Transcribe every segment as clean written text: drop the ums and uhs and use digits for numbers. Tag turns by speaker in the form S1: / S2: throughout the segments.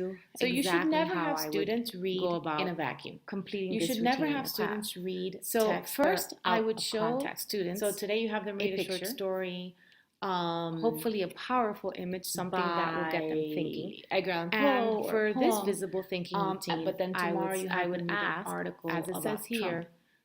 S1: you
S2: So you should
S1: exactly
S2: never
S1: how
S2: have
S1: I would
S2: students read
S1: go about
S2: in a vacuum.
S1: completing
S2: You
S1: this
S2: should never
S1: routine in
S2: have
S1: a
S2: students
S1: class.
S2: read
S1: So
S2: text
S1: first, I
S2: out
S1: would
S2: of
S1: show
S2: context.
S1: students.
S2: So today you have them read a short
S1: picture,
S2: story,
S1: hopefully a powerful image, something that will get them thinking.
S2: Edgar Allan Poe
S1: And
S2: or
S1: for this
S2: poem.
S1: visible thinking routine,
S2: but then tomorrow you have
S1: I would
S2: them read an
S1: ask,
S2: article
S1: as it
S2: about
S1: says here,
S2: Trump.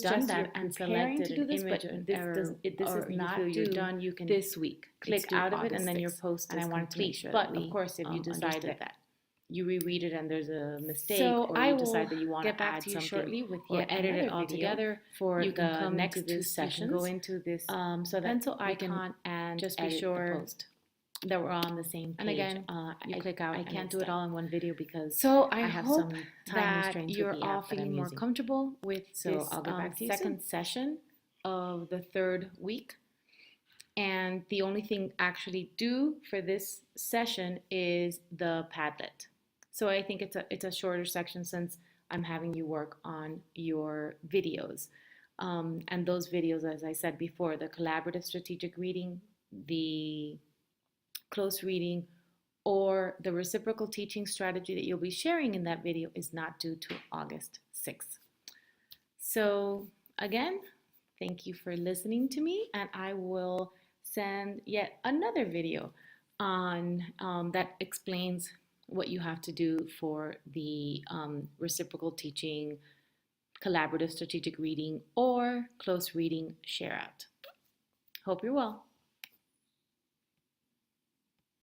S1: was
S2: done
S1: just
S2: that
S1: you're
S2: and
S1: preparing
S2: selected
S1: to do
S2: an
S1: this,
S2: image,
S1: but
S2: or
S1: this
S2: this is
S1: you
S2: not
S1: feel you're
S2: due
S1: done, you can
S2: this week.
S1: click
S2: It's due
S1: out of it,
S2: August
S1: and then your
S2: 6th.
S1: post
S2: And
S1: is
S2: I wanted to
S1: complete.
S2: make sure
S1: But
S2: that
S1: of course, if you decide
S2: understood
S1: that
S2: that.
S1: you reread it and there's a mistake,
S2: So
S1: or
S2: I
S1: you
S2: will
S1: decide that you want
S2: get
S1: to
S2: back
S1: add
S2: to you
S1: something
S2: shortly with
S1: or
S2: yet
S1: edit it
S2: another
S1: all
S2: video.
S1: together
S2: For
S1: you can
S2: the
S1: come
S2: next
S1: into two
S2: two
S1: sessions.
S2: sessions, go into this
S1: so that
S2: pencil
S1: we can
S2: icon and
S1: just
S2: edit
S1: be
S2: the
S1: sure
S2: post.
S1: that we're all on the same page.
S2: And again, you
S1: I,
S2: click out.
S1: I
S2: and
S1: can't
S2: it's
S1: do it
S2: done.
S1: all in one video because
S2: So I
S1: have
S2: hope
S1: some time
S2: that
S1: restraints
S2: you're
S1: with the
S2: all
S1: app that I'm
S2: feeling more
S1: using.
S2: comfortable with
S1: So
S2: this
S1: I'll get back to you
S2: second session of the third week. And the only thing actually due for this session is the Padlet. So I think it's a shorter section since I'm having you work on your videos. And those videos, as I said before, the collaborative strategic reading, the close reading, or the reciprocal teaching strategy that you'll be sharing in that video is not due to August 6th. So again, thank you for listening to me, and I will send yet another video on that explains what you have to do for the reciprocal teaching, collaborative strategic reading, or close reading share out. Hope you're well.